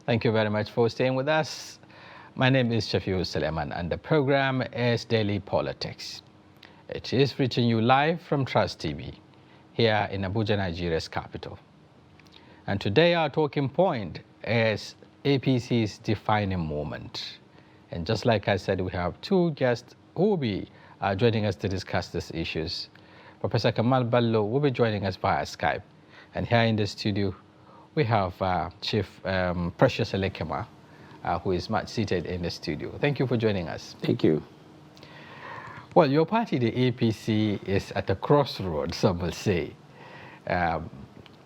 Thank you very much for staying with us. My name is Shafiu Suleiman, and the program is Daily Politics. It is reaching you live from Trust TV, here in Abuja, Nigeria's capital. And today our talking point is APC's defining moment. And just like I said, we have two guests who will be joining us to discuss these issues. Professor Kamal Bello will be joining us via Skype. And here in the studio, we have Chief Precious Elekema, who is much seated in the studio. Thank you for joining us. Thank you. Well, your party, the APC, is at a crossroads, some will say.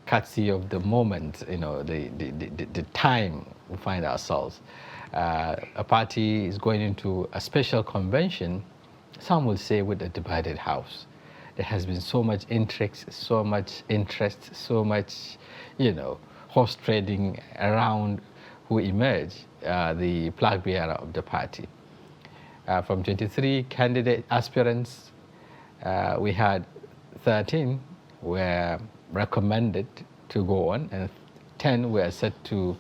Courtesy of the moment, you know, the time we find ourselves. A party is going into a special convention, some will say with a divided house. There has been so much intrigue, so much interest, so much, you know, horse trading around who emerge the flag bearer of the party. From 23 candidate aspirants, we had 13 were recommended to go on, and 10 were said to,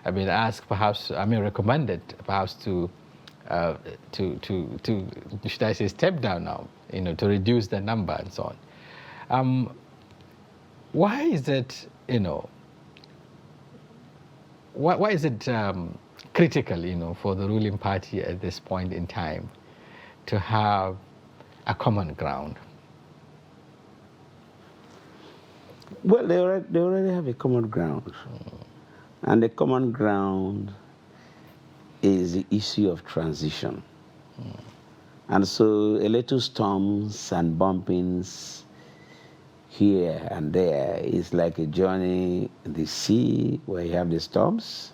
recommended perhaps to should I say, step down now, you know, to reduce the number and so on. Why is it, you know, why is it critical, you know, for the ruling party at this point in time to have a common ground? Well, they already have a common ground. And the common ground is the issue of transition. And so a little storms and bumpings here and there is like a journey in the sea where you have the storms,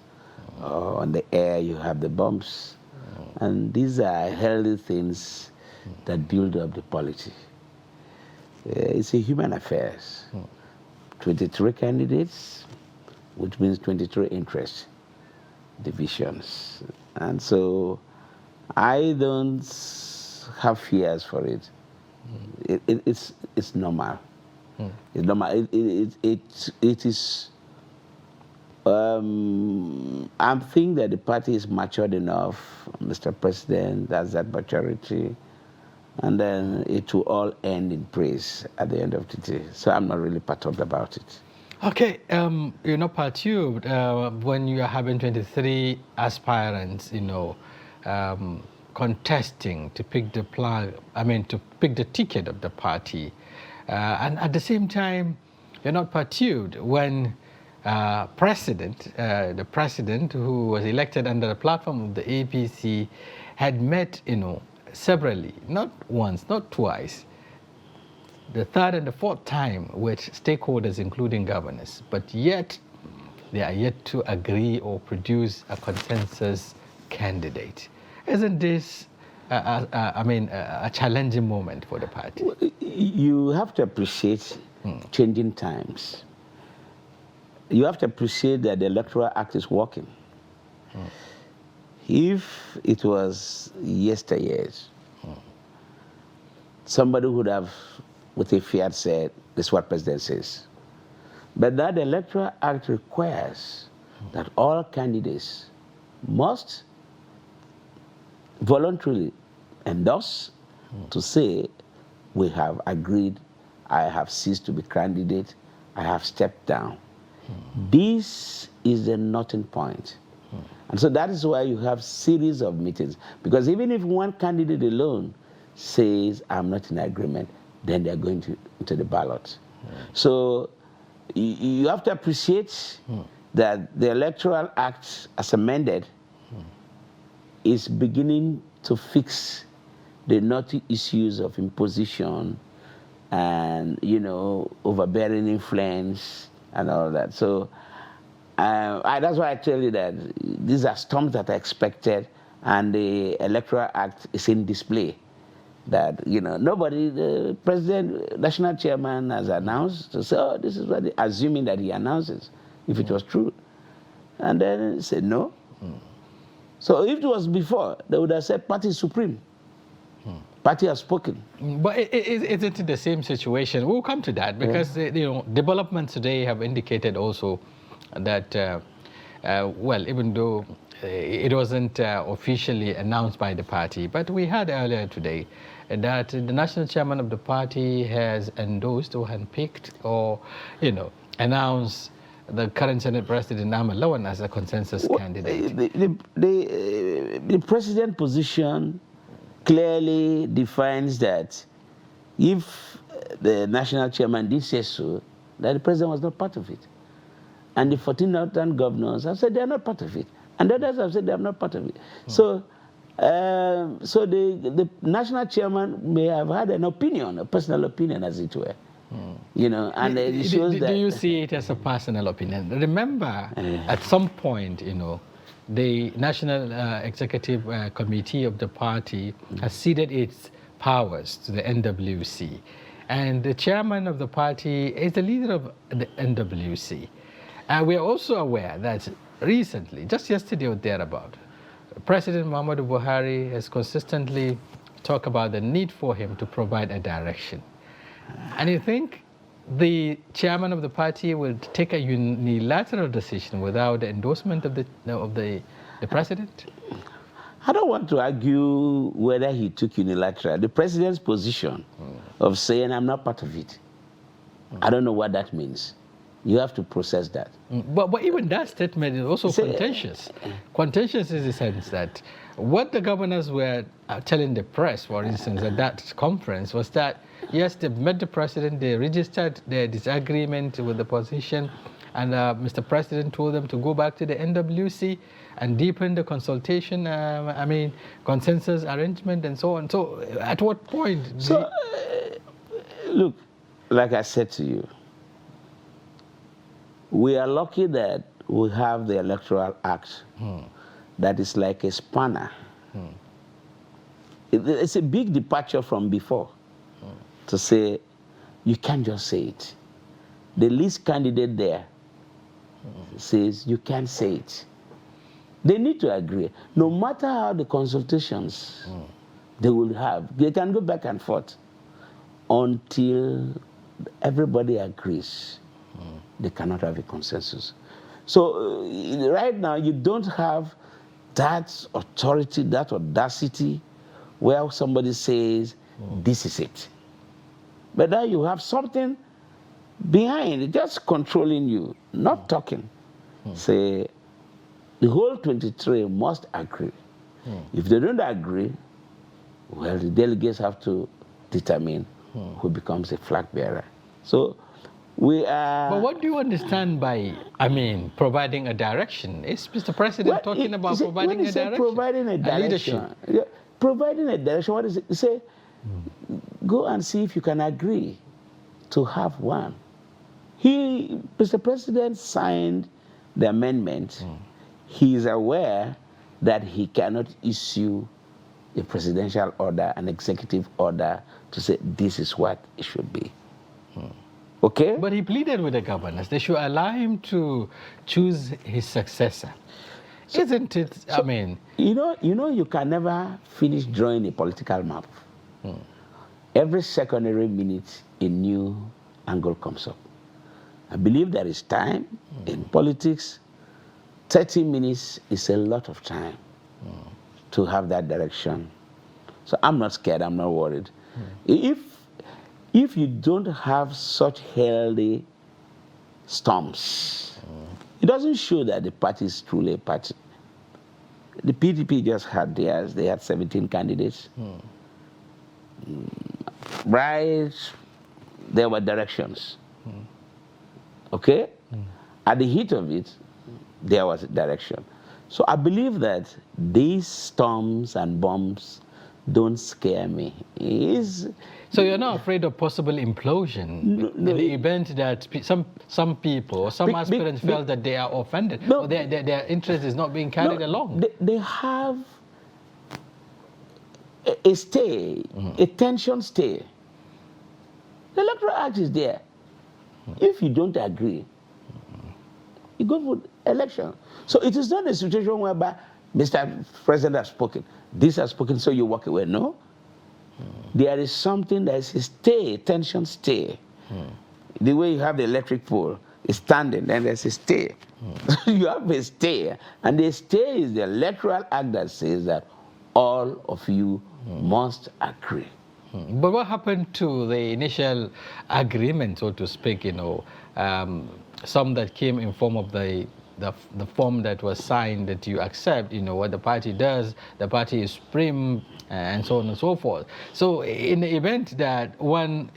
or on the air you have the bumps. And these are healthy things that build up the polity. It's a human affairs. 23 candidates, which means 23 interest divisions. And so I don't have fears for it. It's normal. It's normal. It is. I think that the party is matured enough. Mr. President has that maturity, and then it will all end in praise at the end of the day. So I'm not really perturbed about it. Okay, you're not perturbed when you are having 23 aspirants, you know, contesting to pick the to pick the ticket of the party, and at the same time, you're not perturbed when the president who was elected under the platform of the APC had met, you know, severally, not once, not twice, the third and the fourth time with stakeholders, including governors, but yet they are yet to agree or produce a consensus candidate. Isn't this, a challenging moment for the party? You have to appreciate changing times. You have to appreciate that the Electoral Act is working. If it was yesteryears, somebody would have, with a fiat, said, this is what President says. But that Electoral Act requires that all candidates must voluntarily endorse to say, we have agreed, I have ceased to be candidate, I have stepped down. This is the nothing point. And so that is why you have series of meetings. Because even if one candidate alone says, I'm not in agreement, then they're going to the ballot. So you have to appreciate that the Electoral Act, as amended, is beginning to fix the knotty issues of imposition and, you know, overbearing influence and all that. So that's why I tell you that these are storms that are expected, and the Electoral Act is in display. That, you know, nobody, the president, national chairman has announced, to say, oh, this is what, assuming that he announces, if it was true. And then he said no. So if it was before, they would have said party is supreme. Party has spoken. But is it the same situation? We'll come to that because you know, developments today have indicated also that well, even though it wasn't officially announced by the party, but we heard earlier today that the national chairman of the party has endorsed or handpicked or, announced the current Senate President Ahmed Lawan as a consensus candidate. The president position clearly defines that if the national chairman did say so, that the president was not part of it. And the 14 northern governors have said they are not part of it. And the others have said they are not part of it. So the national chairman may have had an opinion, a personal opinion, as it were. And it shows that... Do you see it as a personal opinion? Remember, at some point, the National Executive Committee of the party has ceded its powers to the NWC. And the chairman of the party is the leader of the NWC. And we are also aware that recently, just yesterday or thereabout, President Muhammadu Buhari has consistently talked about the need for him to provide a direction. And you think the chairman of the party will take a unilateral decision without the endorsement of the president? I don't want to argue whether he took unilateral. The president's position of saying, I'm not part of it, I don't know what that means. You have to process that. But even that statement is also contentious. Contentious in the sense that what the governors were telling the press, for instance, at that conference was that, yes, they met the president, they registered their disagreement with the position, and Mr. President told them to go back to the NWC and deepen the consultation, consensus arrangement and so on. So at what point? Look, like I said to you, we are lucky that we have the Electoral Act that is like a spanner. It's a big departure from before to say, you can't just say it. The least candidate there says, you can't say it. They need to agree. No matter how the consultations they will have, they can go back and forth until everybody agrees. They cannot have a consensus. So right now, you don't have that authority, that audacity, where somebody says, this is it. But now you have something behind it, just controlling you, not talking. Say, the whole 23 must agree. If they don't agree, well, the delegates have to determine who becomes a flag bearer. So we are... But what do you understand by, providing a direction? Is Mr. President talking about providing a direction? Providing a direction. Providing a direction, what is it? Say, go and see if you can agree to have one. Mr. President signed the amendment. He is aware that he cannot issue a presidential order, an executive order, to say this is what it should be. Okay? But he pleaded with the governors. They should allow him to choose his successor. So, isn't it, You know, you can never finish drawing a political map. Every secondary minute, a new angle comes up. I believe there is time in politics. 30 minutes is a lot of time to have that direction. So I'm not scared, I'm not worried. If you don't have such healthy storms, it doesn't show that the party is truly a party. The PDP just had theirs, they had 17 candidates. Right, there were directions. Okay? At the heat of it, there was a direction. So I believe that these storms and bombs don't scare me. So you're not afraid of possible implosion in the event that some people, some aspirants felt that they are offended, or their interest is not being carried along? They have a stay, a tension stay. The Electoral Act is there. If you don't agree, you go for election. So it is not a situation whereby Mr. President has spoken, this has spoken, so you walk away. No. There is something that is a stay, tension stay. The way you have the electric pole, is standing, then there's a stay. You have a stay, and the stay is the electoral act that says that all of you must agree. But what happened to the initial agreement, so to speak, some that came in form of the form that was signed that you accept, what the party does, the party is prim, and so on and so forth. So in the event that one,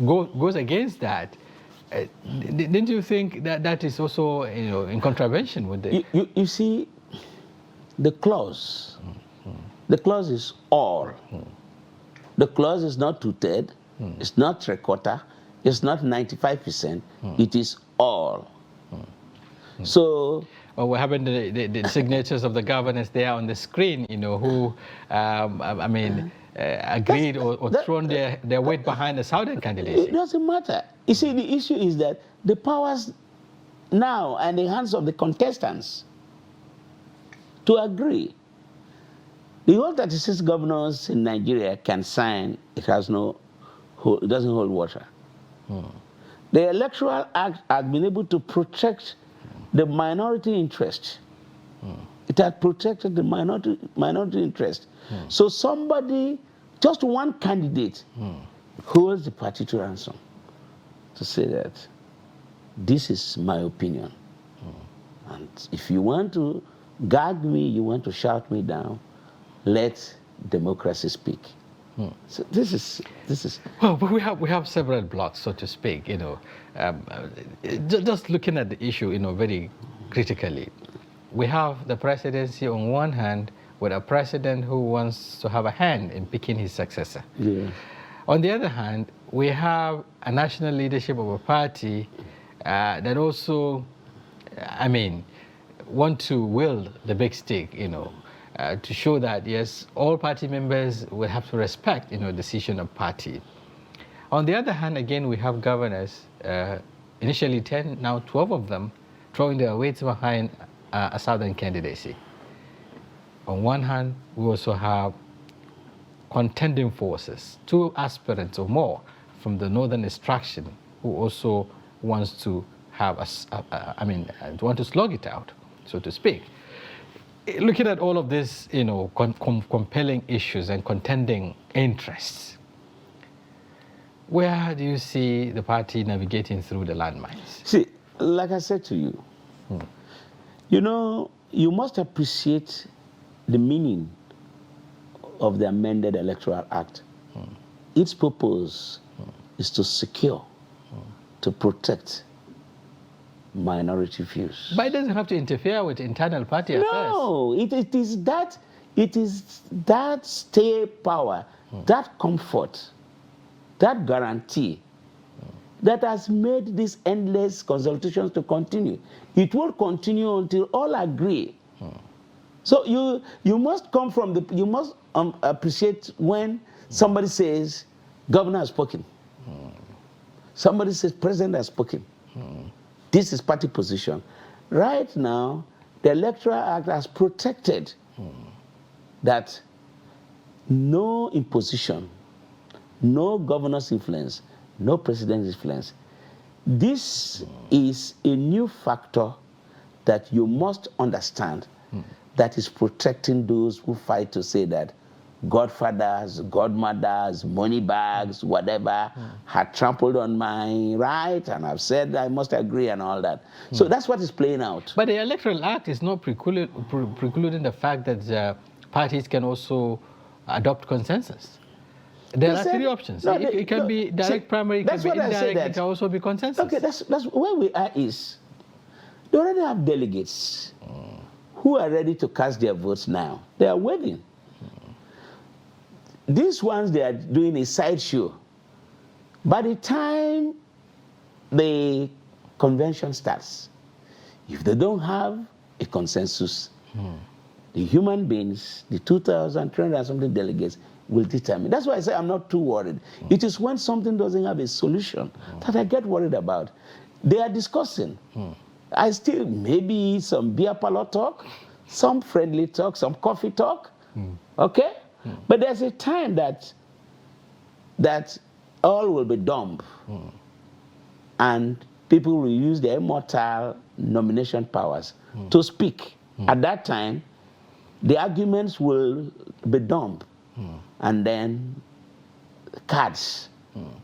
goes against that, didn't you think that that is also, in contravention with the... You see, the clause, the clause is all. The clause is not 2/3, it's not 3/4, it's not 95%, it is all. So... Well, we're having the signatures of the governors there on the screen, who, agreed or thrown their weight behind the Southern candidacy. It doesn't matter. You see, the issue is that the powers now are in the hands of the contestants to agree. The whole 36 governors in Nigeria can sign, it doesn't hold water. The Electoral Act has been able to protect the minority interest. It has protected the minority interest. So somebody, just one candidate, holds the party to ransom to say that this is my opinion. And if you want to gag me, you want to shout me down, let democracy speak. So this is. Well, but we have several blocks, so to speak. Just looking at the issue, very critically, we have the presidency on one hand, with a president who wants to have a hand in picking his successor. Yeah. On the other hand, we have a national leadership of a party that also, want to wield the big stick, to show that, yes, all party members will have to respect, decision of party. On the other hand, again, we have governors, initially 10, now 12 of them, throwing their weights behind a Southern candidacy. On one hand, we also have contending forces, 2 aspirants or more from the Northern extraction who also wants to have want to slug it out, so to speak. Looking at all of this, compelling issues and contending interests, where do you see the party navigating through the landmines? See, like I said to you, you must appreciate the meaning of the amended Electoral Act. Its purpose is to secure, to protect minority views. But it doesn't have to interfere with internal party affairs. No, it is that stay power, that comfort, that guarantee that has made these endless consultations to continue. It will continue until all agree. So you must come from you must appreciate when somebody says governor has spoken. Somebody says president has spoken. This is party position. Right now, the Electoral Act has protected that no imposition, no governor's influence, no president's influence. This is a new factor that you must understand that is protecting those who fight to say that godfathers, godmothers, money bags, whatever, had trampled on my right, and I've said I must agree and all that. So that's what is playing out. But the Electoral Act is not precluding the fact that parties can also adopt consensus. There are 3 options. No, it can be direct primary, it can be indirect, it can also be consensus. Okay, that's where we are is, they already have delegates who are ready to cast their votes now. They are waiting. These ones, they are doing a sideshow. By the time the convention starts, if they don't have a consensus, the human beings, the 2,300 and something delegates, will determine. That's why I say I'm not too worried. It is when something doesn't have a solution that I get worried about. They are discussing. I still, maybe some beer parlor talk, some friendly talk, some coffee talk, okay? But there's a time that all will be dumb. and people will use their immortal nomination powers to speak. At that time, the arguments will be dumped, and then cards,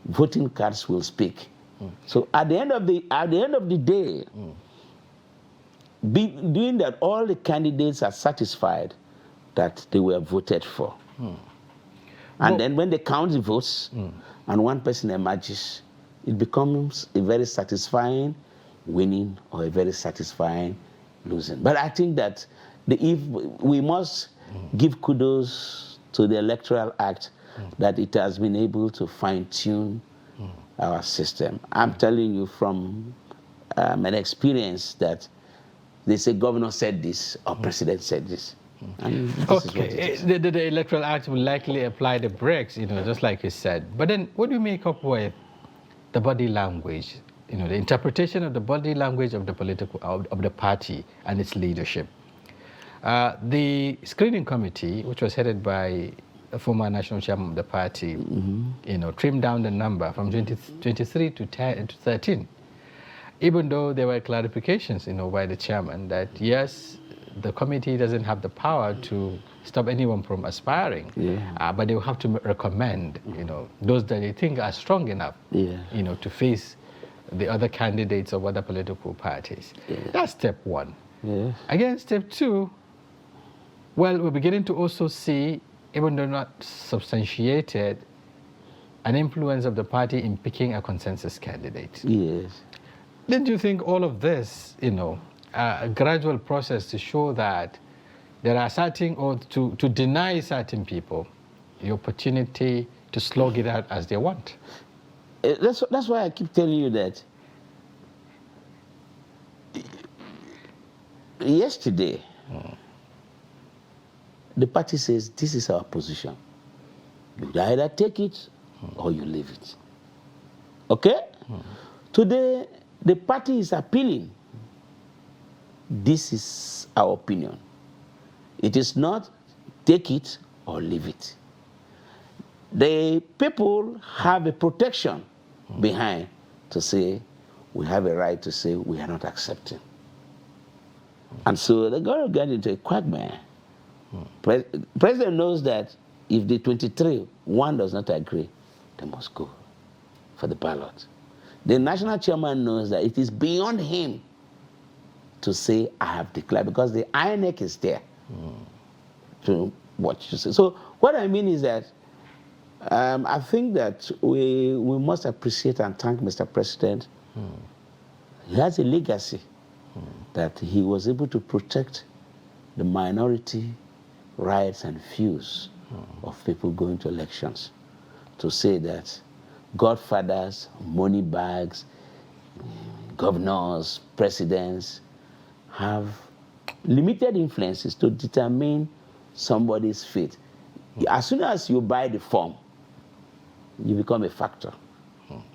voting cards will speak. So at the end of the day, doing that, all the candidates are satisfied that they were voted for. And then when they count the votes and one person emerges, it becomes a very satisfying winning or a very satisfying losing. But I think that if we must give kudos to the Electoral Act that it has been able to fine-tune our system. I'm telling you from an experience that they say governor said this or president said this. And this is what it is. The Electoral Act will likely apply the brakes, just like you said. But then what do you make up with the body language, the interpretation of the body language of the of the party and its leadership? The screening committee, which was headed by a former national chairman of the party, trimmed down the number from 23 to 13. Even though there were clarifications, by the chairman that yes, the committee doesn't have the power to stop anyone from aspiring, but they will have to recommend, those that they think are strong enough, to face the other candidates of other political parties. That's step one. Again, step two, well, we're beginning to also see, even though not substantiated, an influence of the party in picking a consensus candidate. Don't you think all of this, a gradual process to show that there are certain, or to deny certain people the opportunity to slog it out as they want? That's why I keep telling you that yesterday, the party says, this is our position. You either take it or you leave it. Okay? Today, the party is appealing. This is our opinion. It is not take it or leave it. The people have a protection behind to say, we have a right to say we are not accepting. And so they're going to get into a quagmire. President knows that if the 23, one does not agree, they must go for the ballot. The national chairman knows that it is beyond him to say, I have declared, because the INEC is there to watch you say. So what I mean is that I think that we must appreciate and thank Mr. President. He has a legacy that he was able to protect the minority rights and views of people going to elections. To say that godfathers, money bags, governors, presidents have limited influences to determine somebody's fate. As soon as you buy the form, you become a factor.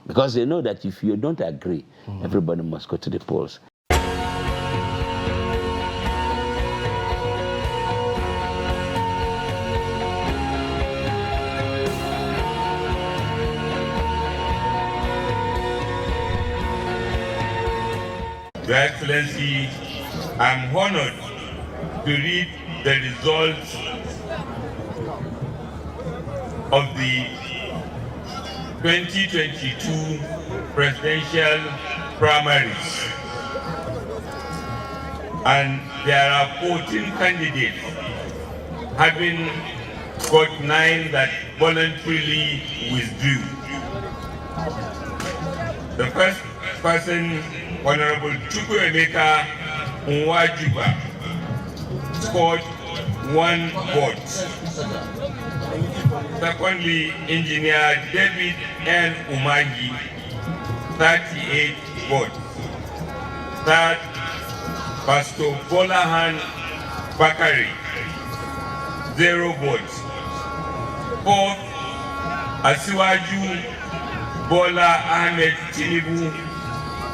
Because they know that if you don't agree, everybody must go to the polls. Your Excellency, I'm honored to read the results of the 2022 presidential primaries. And there are 14 candidates, having got 9 that voluntarily withdrew. The first person, Honorable Chukwuemeka Nwajuba, scored 1 vote. Secondly, Engineer David N. Umahi, 38 votes. Third, Pastor Bolahan Bakari, 0 votes. Fourth, Asiwaju Bola Ahmed Tinubu,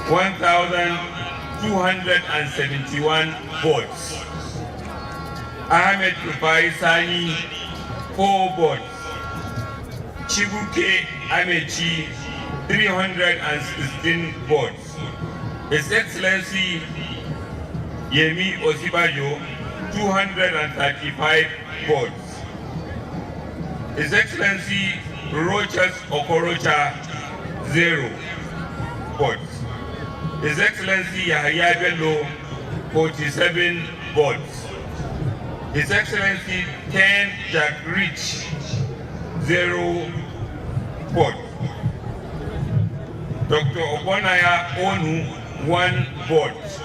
1,271 votes. Ahmed Rufai Sani, 4 votes. Chibuke Amechi, 316 votes. His Excellency Yemi Osibajo, 235 votes. His Excellency Rochas Okorocha, 0 votes. His Excellency Yahya Bello, 47 votes. His Excellency Ken Jack Rich, 0 votes. Dr. Obonaya Onu, 1 vote.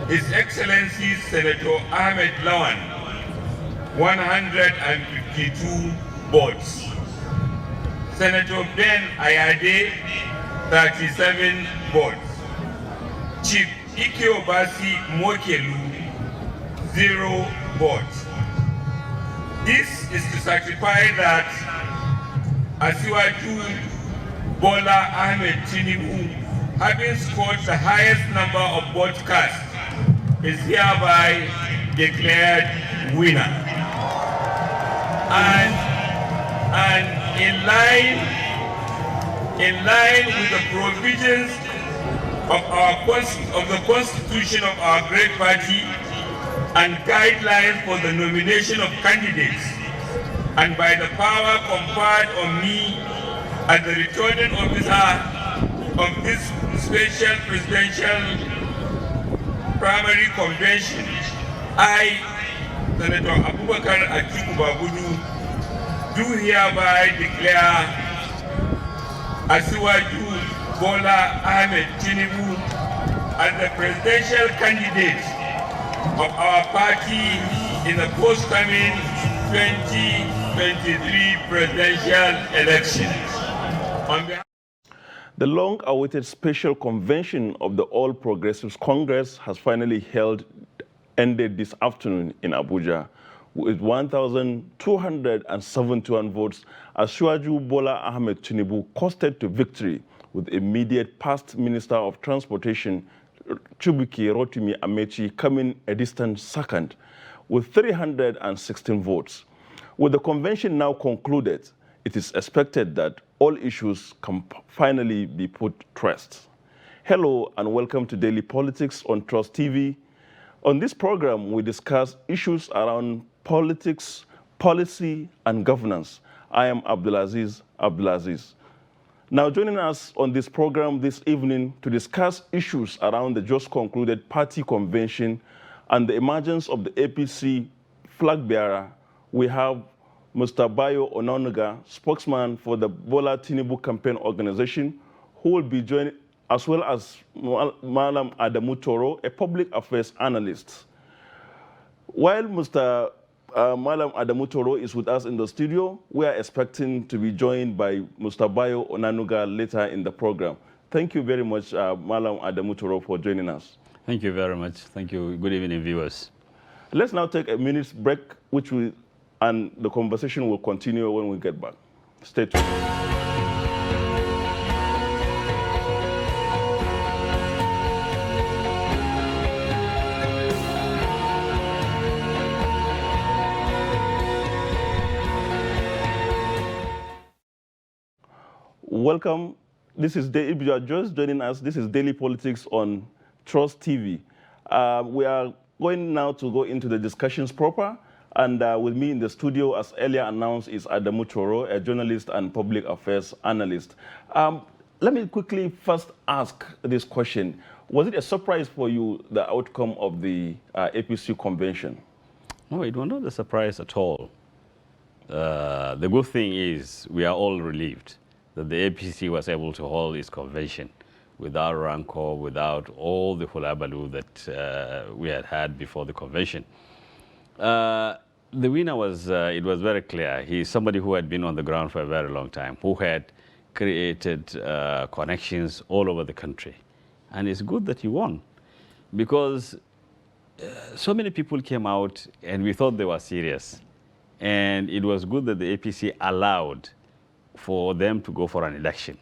His Excellency Senator Ahmed Lawan, 152 votes. Senator Ben Ayade, 37 votes. Chief Ikiobasi Mokelu, 0 votes. This is to certify that Asiwaju Bola Ahmed Tinubu, having scored the highest number of votes cast, is hereby declared winner. And in line with the provisions of the Constitution of our great party and guidelines for the nomination of candidates, and by the power conferred on me as the returning officer of this special presidential primary convention, I, Senator Abubakar Atiku Bagudu, do hereby declare Asiwaju Bola Ahmed Tinubu as the presidential candidate of our party in the forthcoming 2023 presidential elections. The long-awaited special convention of the All Progressives Congress has finally ended this afternoon in Abuja with 1,271 votes as Asiwaju Bola Ahmed Tinubu coasted to victory with immediate past Minister of Transportation Chibuike Rotimi Amechi coming a distant second with 316 votes. With the convention now concluded, it is expected that all issues can finally be put to rest. Hello and welcome to Daily Politics on Trust TV. On this program, we discuss issues around politics, policy, and governance. I am Abdulaziz. Now joining us on this program this evening to discuss issues around the just concluded party convention and the emergence of the APC flag bearer, we have Mr. Bayo Onanuga, spokesman for the Bola Tinubu campaign organization, who will be joined, as well as Malam Adamu Toro, a public affairs analyst. While Mr. Malam Adamu Toro is with us in the studio, we are expecting to be joined by Mr. Bayo Onanuga later in the program. Thank you very much, Malam Adamu Toro, for joining us. Thank you very much. Thank you. Good evening, viewers. Let's now take a minute's break, and the conversation will continue when we get back. Stay tuned. Welcome. If you are just joining us, this is Daily Politics on Trust TV. We are going now to go into the discussions proper. And with me in the studio, as earlier announced, is Adamu Toro, a journalist and public affairs analyst. Let me quickly first ask this question. Was it a surprise for you, the outcome of the APC convention? No, it was not a surprise at all. The good thing is we are all relieved that the APC was able to hold its convention without rancor, without all the hullabaloo that we had before the convention. The winner was, it was very clear. He's somebody who had been on the ground for a very long time, who had created connections all over the country. And it's good that he won, because so many people came out and we thought they were serious. And it was good that the APC allowed for them to go for an election,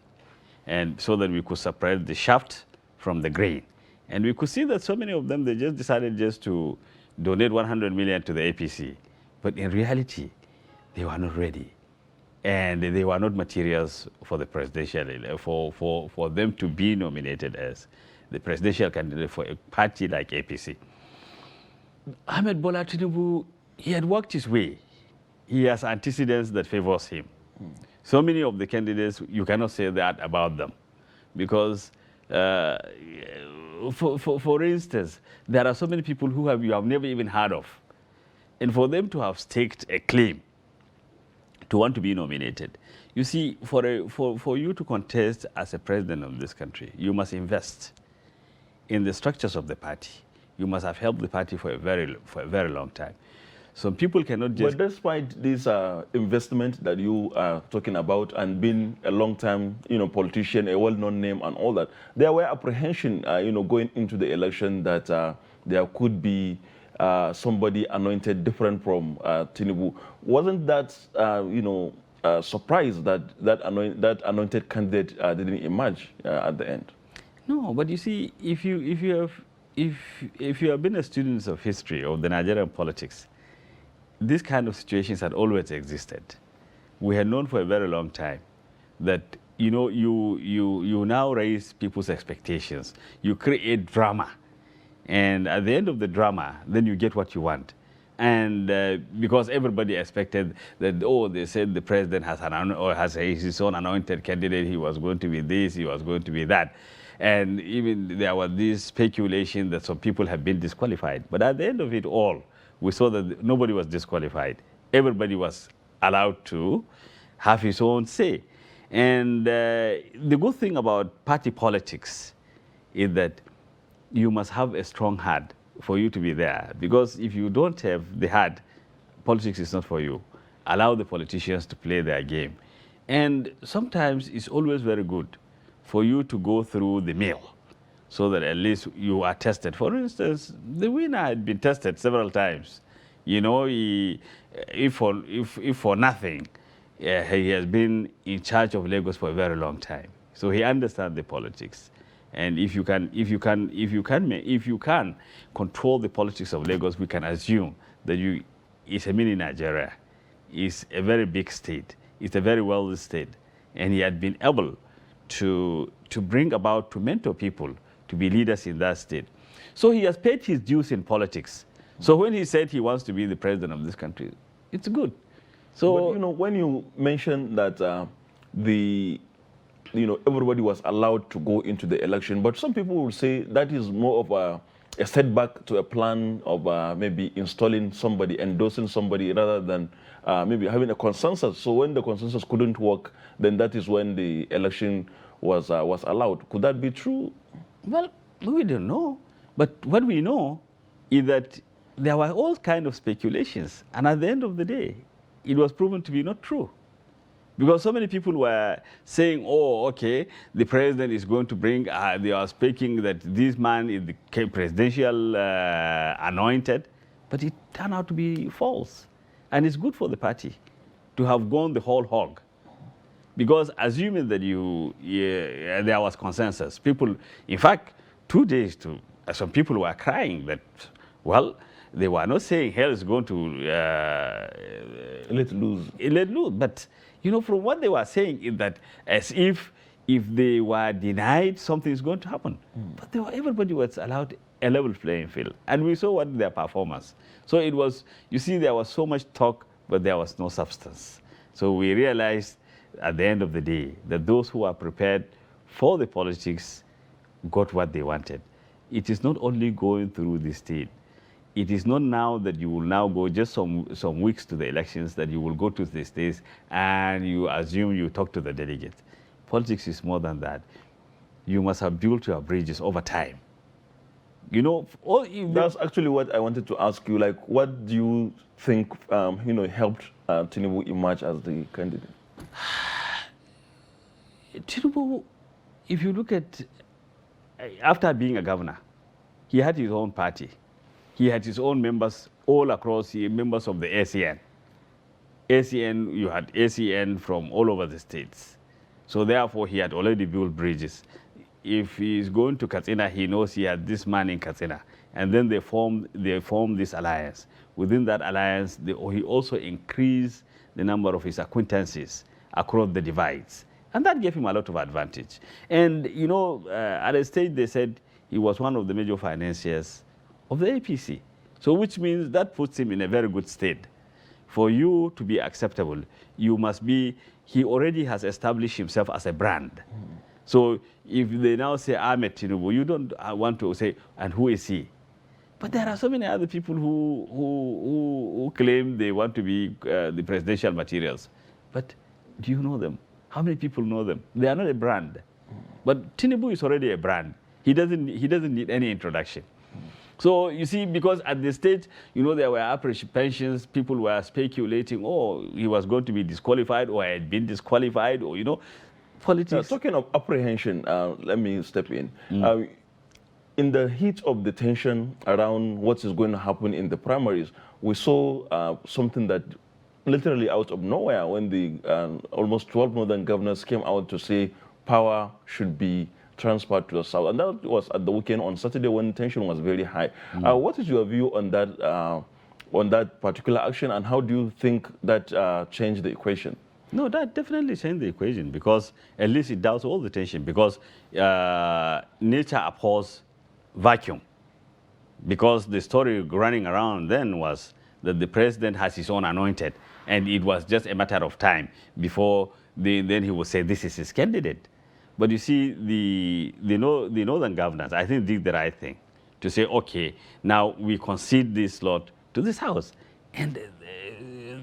and so that we could separate the shaft from the grain. And we could see that so many of them, they just decided just to donate 100 million to the APC. But in reality, they were not ready. and they were not materials for the presidential, for them to be nominated as the presidential candidate for a party like APC. Ahmed Bola Tinubu, he had worked his way. He has antecedents that favors him. So many of the candidates, you cannot say that about them, because for instance, there are so many people who you have never even heard of, and for them to have staked a claim to want to be nominated. You see, for you to contest as a president of this country, you must invest in the structures of the party. You must have helped the party for a very long time. So people cannot just... But despite this investment that you are talking about and being a long-time, politician, a well-known name and all that, there were apprehension, going into the election that there could be somebody anointed different from Tinubu. Wasn't that, surprised that that anointed candidate didn't emerge at the end? No, but you see, if you have been a student of history of the Nigerian politics, these kind of situations had always existed. We had known for a very long time that you now raise people's expectations. You create drama, and at the end of the drama, then you get what you want. And because everybody expected that, they said the president has his own anointed candidate, he was going to be this, he was going to be that. And even there was this speculation that some people have been disqualified. But at the end of it all, we saw that nobody was disqualified. Everybody was allowed to have his own say. And the good thing about party politics is that you must have a strong heart for you to be there. Because if you don't have the heart, politics is not for you. Allow the politicians to play their game. And sometimes it's always very good for you to go through the mill, so that at least you are tested. For instance, the winner had been tested several times. If for nothing, he has been in charge of Lagos for a very long time. So he understands the politics. And if you can control the politics of Lagos, we can assume that it's a mini Nigeria. It's a very big state. It's a very wealthy state. And he had been able to mentor people to be leaders in that state. So he has paid his dues in politics. So when he said he wants to be the president of this country, it's good. So, but, when you mentioned that everybody was allowed to go into the election, but some people will say that is more of a setback to a plan of maybe installing somebody, endorsing somebody, rather than maybe having a consensus. So when the consensus couldn't work, then that is when the election was allowed. Could that be true? Well, we don't know. But what we know is that there were all kinds of speculations. And at the end of the day, it was proven to be not true. Because so many people were saying, the president is going to bring, they are speaking that this man is the presidential anointed. But it turned out to be false. And it's good for the party to have gone the whole hog. Because assuming that there was consensus, people, in fact, 2 days some people were crying that, they were not saying hell is going to let loose. But, from what they were saying is that as if they were denied, something is going to happen. But everybody was allowed a level playing field. And we saw what their performance. So it was, there was so much talk, but there was no substance. So we realized at the end of the day that those who are prepared for the politics got what they wanted. It is not only going through the state. It is not now that you will now go just some weeks to the elections that you will go to the states and you assume you talk to the delegates. Politics is more than that. You must have built your bridges over time. That's actually what I wanted to ask you. Like, what do you think, helped Tinubu emerge as the candidate? Tinubu, if you look at, after being a governor, he had his own party. He had his own members all across, members of the ACN. You had ACN from all over the states. So therefore, he had already built bridges. If he's going to Katsina, he knows he had this man in Katsina. And then they formed this alliance. Within that alliance, he also increased the number of his acquaintances across the divides. And that gave him a lot of advantage. And, you know, at a stage they said he was one of the major financiers of the APC. So which means that puts him in a very good state. For you to be acceptable, you must be, he already has established himself as a brand. So if they now say Ahmed Tinubu, you don't want to say, and who is he? But there are so many other people who claim they want to be the presidential materials. But do you know them? How many people know them? They are not a brand. But Tinubu is already a brand. He doesn't need any introduction. So you see, because at the stage, you know, there were apprehensions, people were speculating, oh, he was going to be disqualified or had been disqualified, or, you know, politics. Now, talking of apprehension, let me step in. In the heat of the tension around what is going to happen in the primaries, we saw something that literally out of nowhere when the almost 12 northern governors came out to say power should be transferred to the south. And that was at the weekend on Saturday when tension was very high. What is your view on that particular action, and how do you think that changed the equation? No, that definitely changed the equation, because at least it doubts all the tension, because nature abhors vacuum. Because the story running around then was that the president has his own anointed, and it was just a matter of time before then he would say this is his candidate. But you see, the northern governors, I think, did the right thing to say, okay, now we concede this slot to this house. And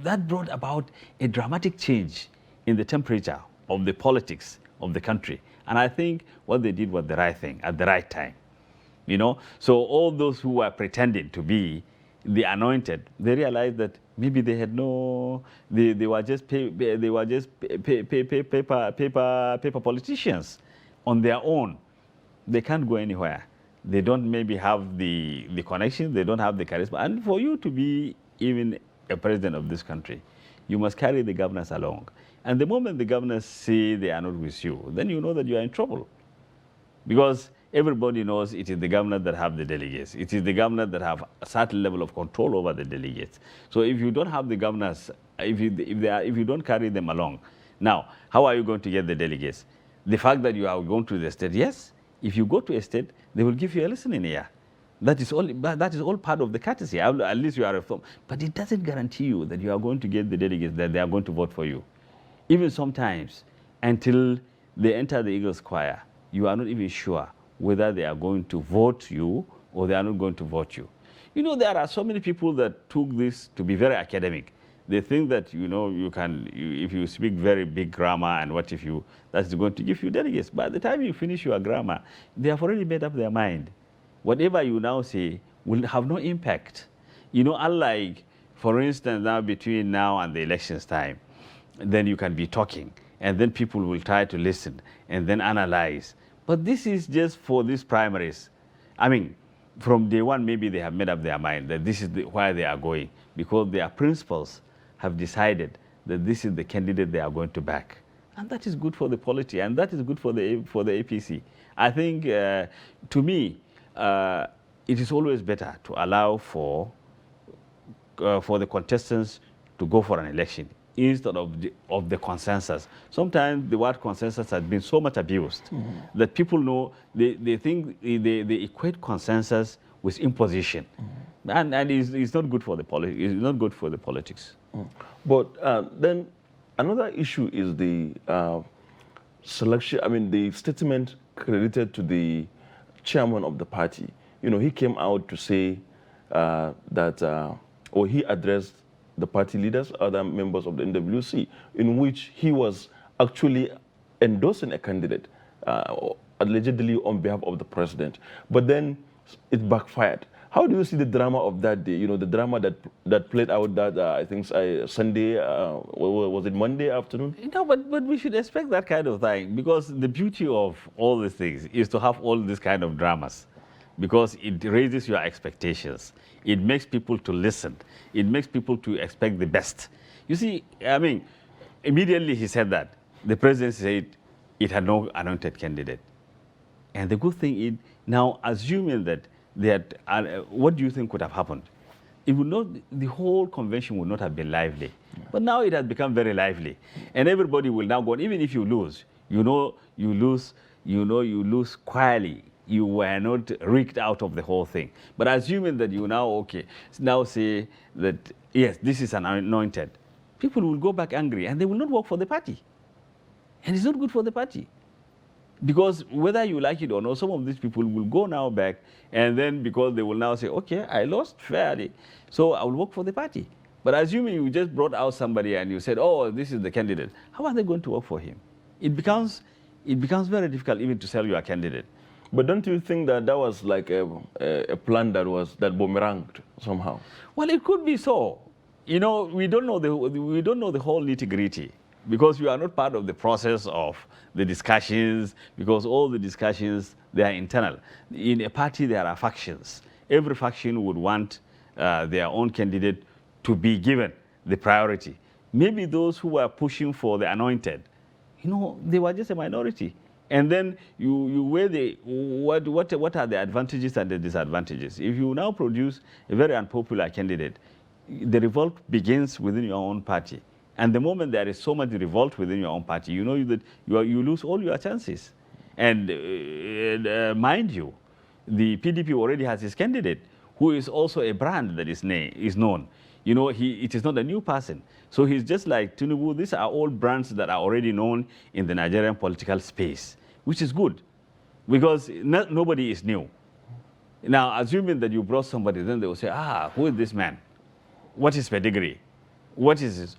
that brought about a dramatic change in the temperature of the politics of the country. And I think what they did was the right thing at the right time. You know, so all those who were pretending to be the anointed, they realized that maybe they had no, they were just paper politicians on their own. They can't go anywhere. They don't maybe have the connections, they don't have the charisma. And for you to be even a president of this country, you must carry the governors along. And the moment the governors say they are not with you, then you know that you are in trouble. Because everybody knows it is the governors that have the delegates. It is the governors that have a certain level of control over the delegates. So if you don't have the governors, if you don't carry them along, now, how are you going to get the delegates? The fact that you are going to the state, yes, if you go to a state, they will give you a listening ear. That is all part of the courtesy. At least you are reformed. But it doesn't guarantee you that you are going to get the delegates, that they are going to vote for you. Even sometimes, until they enter the Eagles Choir, you are not even sure whether they are going to vote you or they are not going to vote you. You know, there are so many people that took this to be very academic. They think that, you know, if you speak very big grammar and what if you, that's going to give you delegates. By the time you finish your grammar, they have already made up their mind. Whatever you now say will have no impact. You know, unlike, for instance, now between now and the elections time, then you can be talking and then people will try to listen and then analyze. But this is just for these primaries. I mean, from day one, maybe they have made up their mind that this is where they are going, because their principals have decided that this is the candidate they are going to back. And that is good for the polity, and that is good for the APC. I think, to me, it is always better to allow for the contestants to go for an election instead of the consensus. Sometimes the word consensus has been so much abused that people know, they think they equate consensus with imposition. And it's not good for the politics. But then another issue is the selection, I mean, the statement credited to the chairman of the party. You know, he came out to say or he addressed the party leaders, other members of the NWC, in which he was actually endorsing a candidate, allegedly on behalf of the president. But then it backfired. How do you see the drama of that day? You know, the drama that played out that, I think, Sunday, was it Monday afternoon? No, but we should expect that kind of thing, because the beauty of all these things is to have all these kind of dramas, because it raises your expectations. It makes people to listen. It makes people to expect the best. You see, I mean, immediately he said that. The president said it had no anointed candidate. And the good thing is, now assuming that what do you think could have happened? it would not, the whole convention would not have been lively. Yeah. But now it has become very lively. And everybody will now go on, even if you lose, you lose quietly. You were not rigged out of the whole thing. But assuming that you now say that, yes, this is an anointed, people will go back angry and they will not work for the party. And it's not good for the party. Because whether you like it or not, some of these people will go now back, and then because they will now say, okay, I lost fairly, so I will work for the party. But assuming you just brought out somebody and you said, oh, this is the candidate, how are they going to work for him? It becomes very difficult even to sell your candidate. But don't you think that was like a plan that boomeranged somehow? Well, it could be so. You know, we don't know the whole nitty-gritty, because we are not part of the process of the discussions, because all the discussions, they are internal. In a party, there are factions. Every faction would want their own candidate to be given the priority. Maybe those who were pushing for the anointed, you know, they were just a minority. And then you weigh what are the advantages and the disadvantages. If you now produce a very unpopular candidate, the revolt begins within your own party. And the moment there is so much revolt within your own party, you know that you lose all your chances. And mind you, the PDP already has his candidate, who is also a brand that is known. You know, it is not a new person. So he's just like Tinubu. These are all brands that are already known in the Nigerian political space, which is good, because nobody is new. Now, assuming that you brought somebody, then they will say, who is this man? What is pedigree? What is this?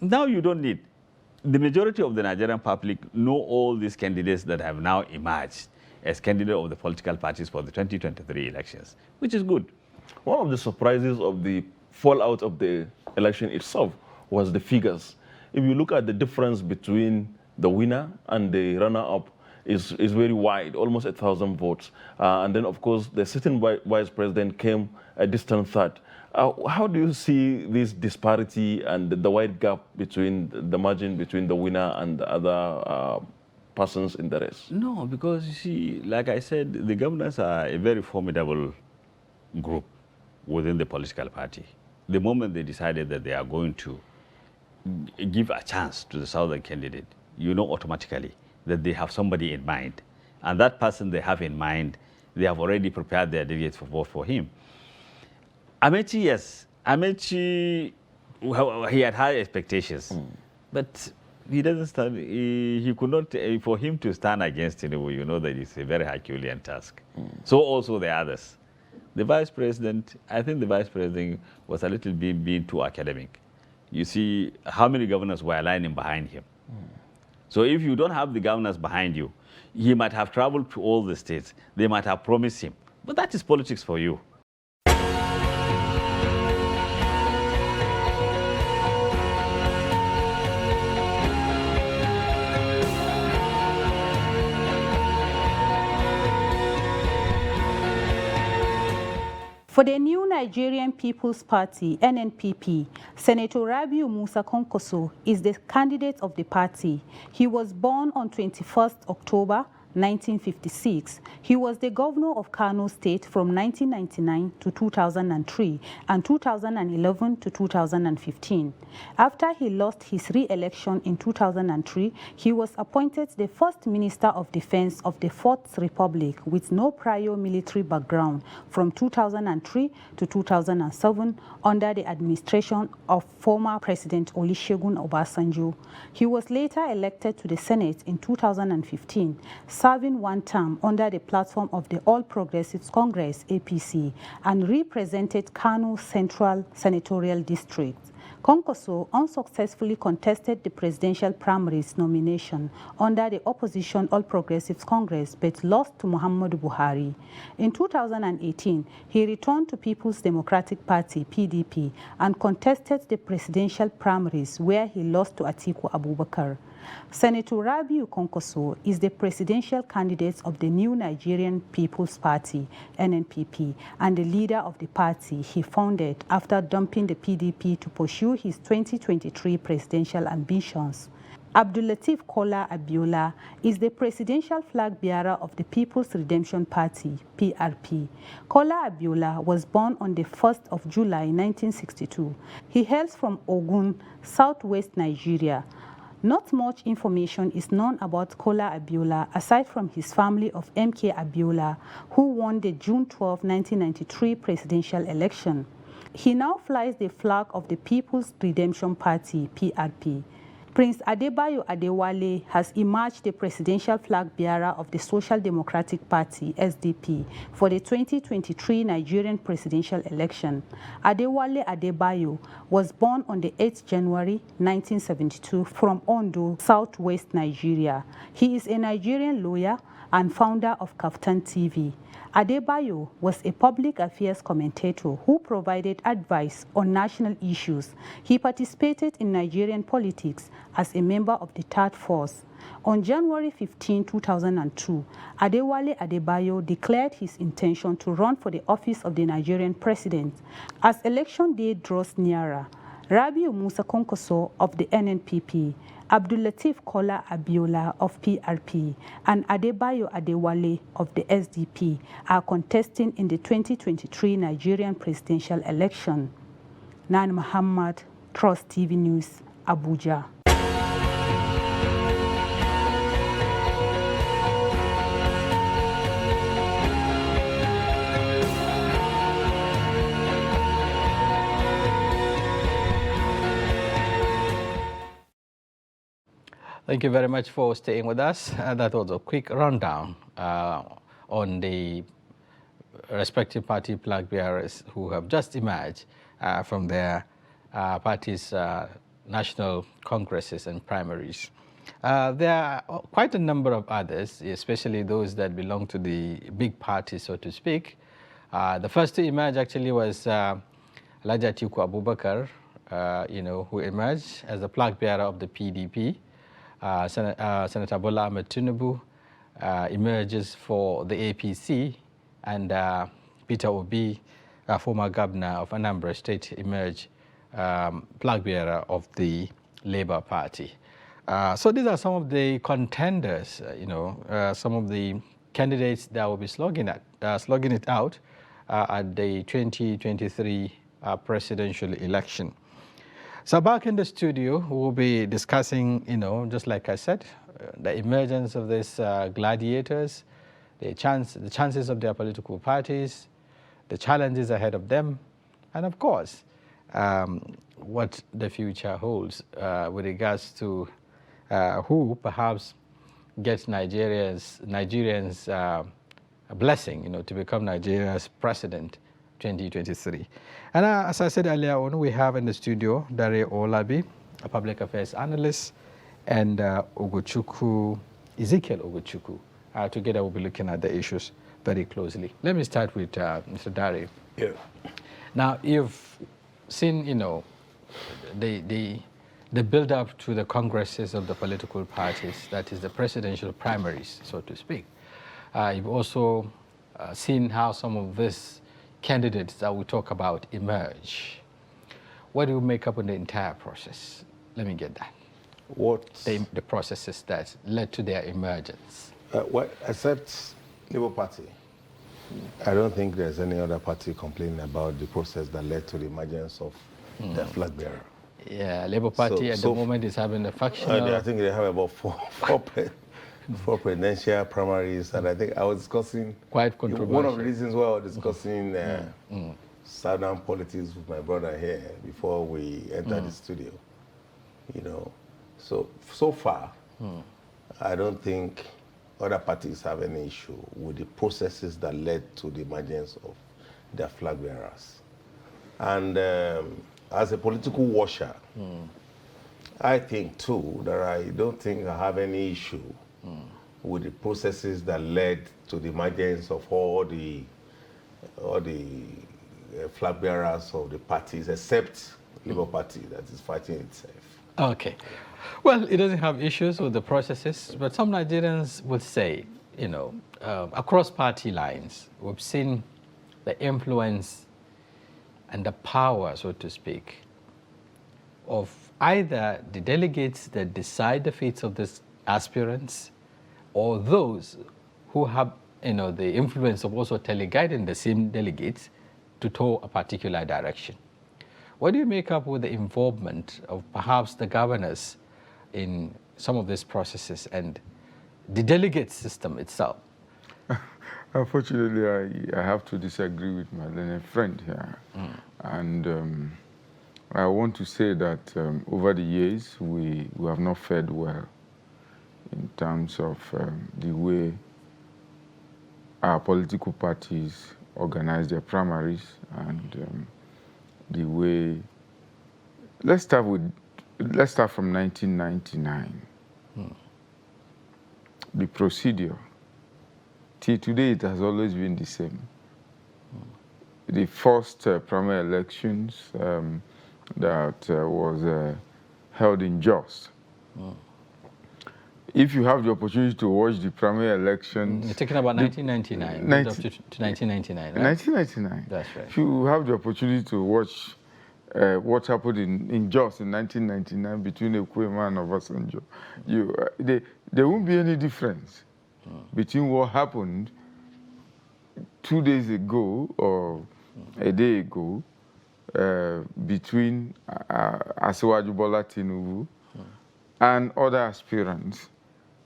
Now you don't need. The majority of the Nigerian public know all these candidates that have now emerged as candidates of the political parties for the 2023 elections, which is good. One of the surprises of the fallout of the election itself was the figures. If you look at the difference between the winner and the runner-up, is very wide, almost 1,000 votes. And then, of course, the sitting vice president came a distant third. How do you see this disparity and the wide gap between the margin between the winner and the other persons in the race? No, because you see, like I said, the governors are a very formidable group within the political party. The moment they decided that they are going to give a chance to the southern candidate, you know automatically that they have somebody in mind. And that person they have in mind, they have already prepared their delegates for vote for him. Amechi, yes. Amechi, he had high expectations. But he doesn't stand, he could not, for him to stand against Tinubu, you know that it's a very Herculean task. So also the others. The vice president, I think the vice president was a little bit being too academic. You see how many governors were aligning behind him. So if you don't have the governors behind you, he might have traveled to all the states. They might have promised him. But that is politics for you. For the new Nigerian People's Party, NNPP, Senator Rabiu Musa Kwankwaso is the candidate of the party. He was born on 21st October 1956. He was the governor of Kano State from 1999 to 2003 and 2011 to 2015. After he lost his re-election in 2003, he was appointed the first Minister of Defense of the Fourth Republic with no prior military background from 2003 to 2007 under the administration of former President Olusegun Obasanjo. He was later elected to the Senate in 2015, serving one term under the platform of the All Progressives Congress, APC, and represented Kano Central Senatorial District. Kwankwaso unsuccessfully contested the presidential primaries nomination under the opposition All Progressives Congress but lost to Muhammadu Buhari. In 2018, he returned to People's Democratic Party, PDP, and contested the presidential primaries where he lost to Atiku Abubakar. Senator Rabiu Kwankwaso is the presidential candidate of the new Nigerian People's Party, NNPP, and the leader of the party he founded after dumping the PDP to pursue his 2023 presidential ambitions. Abdulateef Kola Abiola is the presidential flag bearer of the People's Redemption Party, PRP. Kola Abiola was born on the 1st of July 1962. He hails from Ogun, southwest Nigeria. Not much information is known about Kola Abiola aside from his family of MK Abiola, who won the June 12, 1993 presidential election. He now flies the flag of the People's Redemption Party, PRP. Prince Adebayo Adewale has emerged the presidential flag bearer of the Social Democratic Party, SDP, for the 2023 Nigerian presidential election. Adewale Adebayo was born on the 8th January 1972 from Ondo, southwest Nigeria. He is a Nigerian lawyer and founder of Kaftan TV. Adebayo was a public affairs commentator who provided advice on national issues. He participated in Nigerian politics as a member of the Third Force. On January 15, 2002, Adewale Adebayo declared his intention to run for the office of the Nigerian president. As election day draws nearer, Rabiu Musa Konkoso of the NNPP, Abdulateef Kola Abiola of PRP, and Adebayo Adewale of the SDP are contesting in the 2023 Nigerian presidential election. Nan Muhammad, Trust TV News, Abuja. Thank you very much for staying with us. That was a quick rundown on the respective party flag bearers who have just emerged from their parties' national congresses and primaries. There are quite a number of others, especially those that belong to the big parties, so to speak. The first to emerge actually was Alhaji Atiku Abubakar, who emerged as the flag bearer of the PDP. Senator Bola Ahmed Tinubu emerges for the APC, and Peter Obi, former governor of Anambra State, emerged flag bearer of the Labour Party. So these are some of the contenders, some of the candidates that will be slugging it out at the 2023 presidential election. So back in the studio, we'll be discussing, just like I said, the emergence of these gladiators, the chances of their political parties, the challenges ahead of them, and of course, what the future holds with regards to who perhaps gets Nigerians a blessing, to become Nigeria's president 2023. And as I said earlier on, we have in the studio Dare Olabi, a public affairs analyst, and Ezekiel Ogochukwu. Together we'll be looking at the issues very closely. Let me start with Mr. Dare. Yeah. Now, you've seen, the build-up to the congresses of the political parties, that is the presidential primaries, so to speak. You've also seen how some of these candidates that we talk about emerge. What do you make up on the entire process? Let me get that. What? The processes that led to their emergence. Well, except Labour Party, I don't think there's any other party complaining about the process that led to the emergence of the flag bearer. Yeah, Labour Party at the moment is having a factional... I think they have about four presidential primaries, and I think I was discussing... Quite controversial. One of the reasons why I was discussing Southern politics with my brother here before we entered the studio, So far, I don't think other parties have any issue with the processes that led to the emergence of their flag bearers. And as a political watcher, I think too that I don't think I have any issue with the processes that led to the emergence of all the flag bearers of the parties, except Labour Party that is fighting itself. Okay. Well, it doesn't have issues with the processes, but some Nigerians would say, across party lines, we've seen the influence and the power, so to speak, of either the delegates that decide the fates of these aspirants or those who have the influence of also teleguiding the same delegates to tow a particular direction. What do you make up with the involvement of perhaps the governors in some of these processes and the delegate system itself? Unfortunately, I have to disagree with my learned friend here. And I want to say that over the years, we have not fared well in terms of the way our political parties organize their primaries and the way. Let's start from 1999. The procedure. Till today, it has always been the same. The first primary elections that was held in Jos. If you have the opportunity to watch the primary elections... You're talking about 1999, up to 1999, right? 1999. That's right. If you have the opportunity to watch what happened in Jos in 1999 between Ekwema and Obasanjo, there won't be any difference between what happened 2 days ago or a day ago between Asiwaju Bola Tinubu and other aspirants.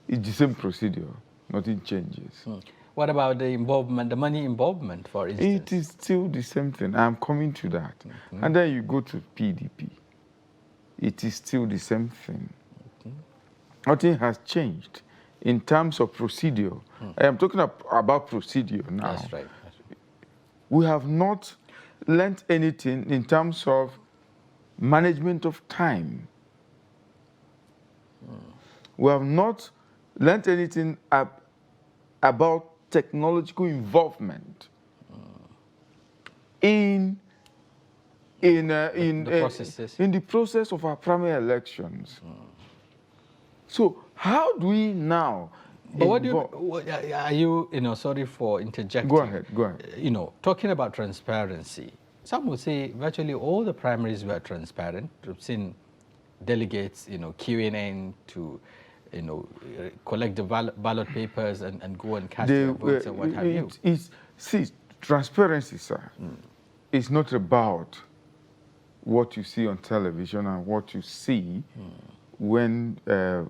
It's the same procedure, nothing changes. What about the involvement, the money involvement, for instance? It is still the same thing. I'm coming to that. And then you go to PDP. It is still the same thing. Nothing has changed in terms of procedure. I am talking about procedure now. That's right. We have not learned anything in terms of management of time. We have not learned anything about technological involvement in the process of our primary elections. So how do we now? But what are you, sorry for interjecting. Go ahead, go ahead. Talking about transparency, some would say virtually all the primaries were transparent. We've seen delegates, queuing in to, collect the ballot papers and go and cast their votes and what have you. See, transparency, sir, is not about what you see on television and what you see when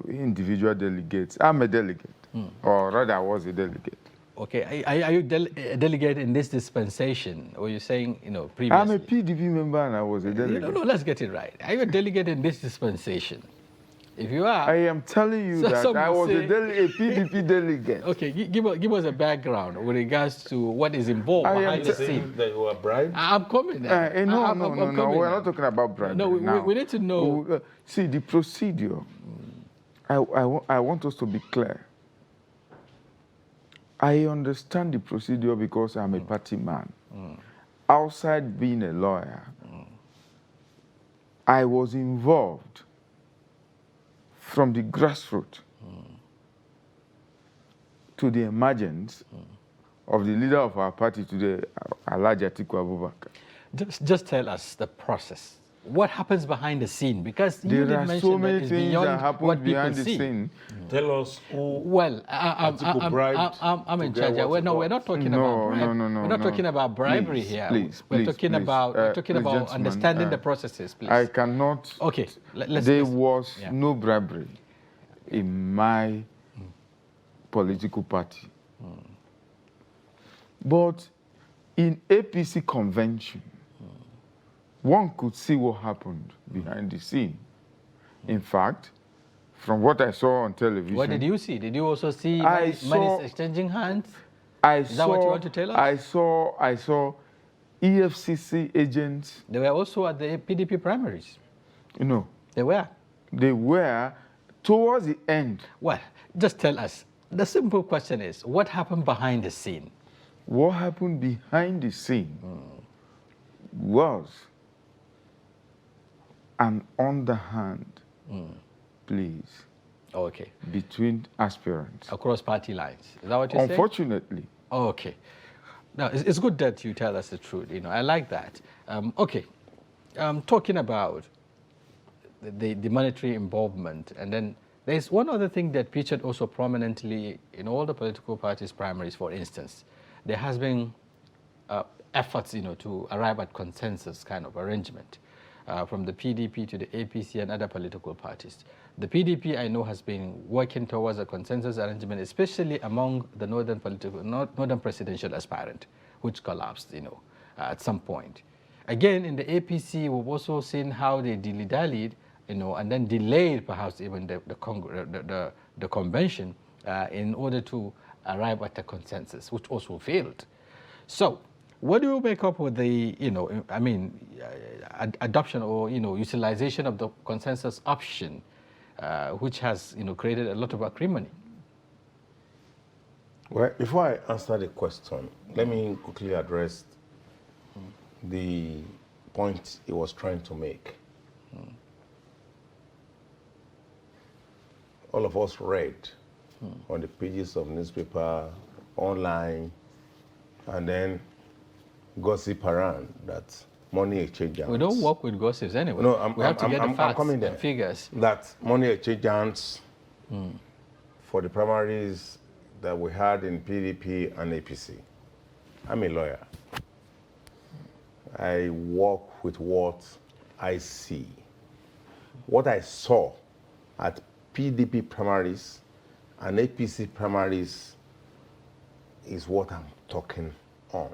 individual delegates. I'm a delegate, or rather I was a delegate. Okay, are you a delegate in this dispensation, or you're saying, previously? I'm a PDP member and I was a delegate. No, let's get it right. Are you a delegate in this dispensation? If you are... I am telling you that I was a PDP delegate. Okay, give us a background with regards to what is involved behind the scene. That you were bribed? I'm coming now. No, we're not talking about bribery. No, we need to know... See, the procedure, I want us to be clear. I understand the procedure because I'm a party man. Outside being a lawyer, I was involved from the grassroots to the emergence of the leader of our party today, Alhaji Atiku Abubakar. Just tell us the process. What happens behind the scene? Because you did mention so many that it's things beyond that happen what behind people the see. scene. Tell us who. Well, I'm in charge. We're not talking about bribery. No. We're not talking about bribery here. We're talking about understanding the processes, please. I cannot. Okay, there was no bribery in my political party. But in APC convention, one could see what happened behind the scene. In fact, from what I saw on television... What did you see? Did you also see money exchanging hands? Is that what you want to tell us? I saw EFCC agents... They were also at the PDP primaries. No. They were? They were towards the end. Well, just tell us. The simple question is, what happened behind the scene? What happened behind the scene was an underhand, please, between aspirants. Across party lines. Is that what you're saying? Unfortunately. Okay. Now, it's good that you tell us the truth. I like that. Talking about the monetary involvement. And then there's one other thing that featured also prominently in all the political parties' primaries, for instance. There has been efforts, to arrive at consensus kind of arrangement from the PDP to the APC and other political parties. The PDP, I know, has been working towards a consensus arrangement, especially among the northern presidential aspirant, which collapsed, at some point. Again, in the APC, we've also seen how they dilly-dallied, and then delayed perhaps even the convention in order to arrive at a consensus, which also failed. So, what do you make up with the, adoption or, utilization of the consensus option, which has, created a lot of acrimony? Well, before I answer the question, let me quickly address the point he was trying to make. All of us read on the pages of newspaper, online, and then gossip around that money exchange. We don't work with gossips anyway. No, we have to get the facts and figures. That money exchange for the primaries that we had in PDP and APC. I'm a lawyer. I work with what I see. What I saw at PDP primaries and APC primaries is what I'm talking on.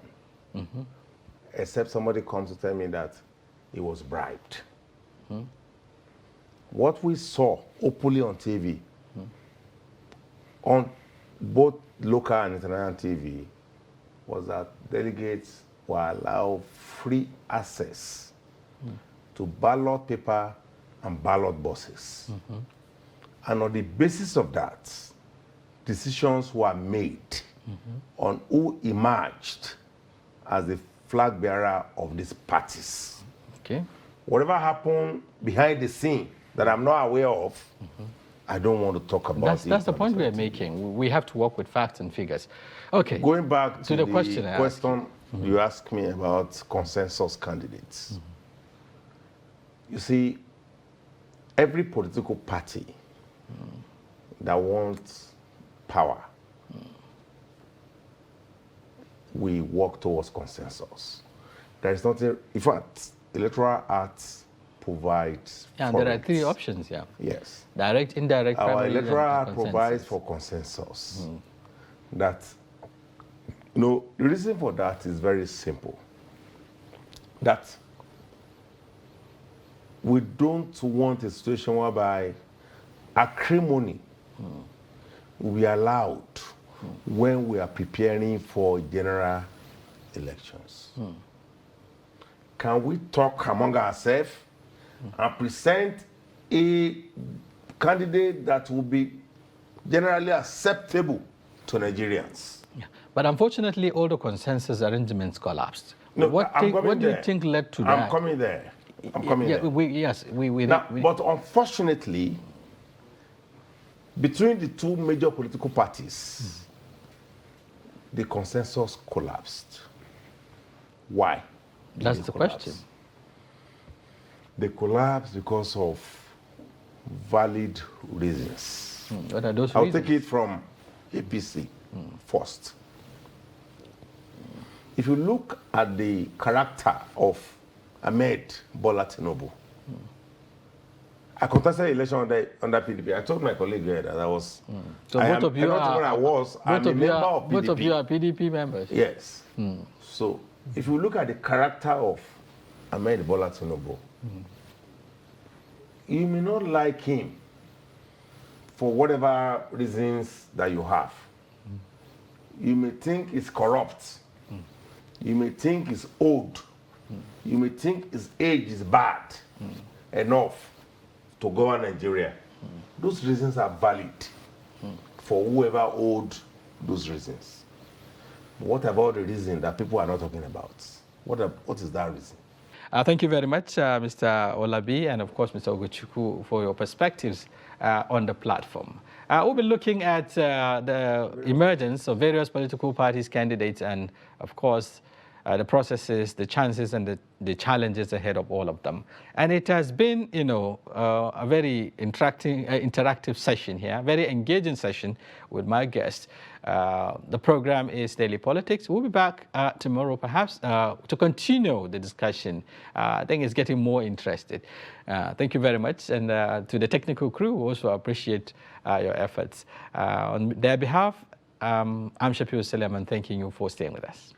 Except somebody comes to tell me that he was bribed. What we saw openly on TV, on both local and international TV, was that delegates were allowed free access to ballot paper and ballot boxes. And on the basis of that, decisions were made on who emerged as the flag bearer of these parties. Okay. Whatever happened behind the scene that I'm not aware of, I don't want to talk about. That's the point we are making. We have to work with facts and figures. Okay. Going back to the question you asked me about consensus candidates. You see, every political party that wants power, we work towards consensus. There is nothing, in fact, Electoral Act provides for there are three options, Yes. Direct, indirect, Our primary, Electoral Act consensus. provides for consensus. That, the reason for that is very simple. That we don't want a situation whereby acrimony will be allowed when we are preparing for general elections. Can we talk among ourselves and present a candidate that will be generally acceptable to Nigerians? But unfortunately, all the consensus arrangements collapsed. No, what do you think led to that? I'm coming there. But unfortunately, between the two major political parties, the consensus collapsed. Why? That's the question. They collapsed because of valid reasons. What are those I'll reasons? take it from APC first. If you look at the character of Ahmed Bola Tinubu, I contested election under PDP. I told my colleague here that I was. So both of you are PDP members. Yes. So if you look at the character of Ahmed Bola Tinubu, you may not like him for whatever reasons that you have. You may think he's corrupt. You may think he's old. You may think his age is bad enough to govern Nigeria. Those reasons are valid for whoever owed those reasons. What about the reason that people are not talking about? What is that reason? Thank you very much, Mr. Olabi, and of course, Mr. Ogochukwu, for your perspectives on the platform. We'll be looking at the emergence of various political parties, candidates, and of course, the processes, the chances, and the challenges ahead of all of them. And it has been, you know, a very interactive session here, very engaging session with my guests. The program is Daily Politics. We'll be back tomorrow, perhaps, to continue the discussion. I think it's getting more interested. Thank you very much. And to the technical crew, we also appreciate your efforts. On their behalf, I'm Shafiu Suleiman, thanking you for staying with us.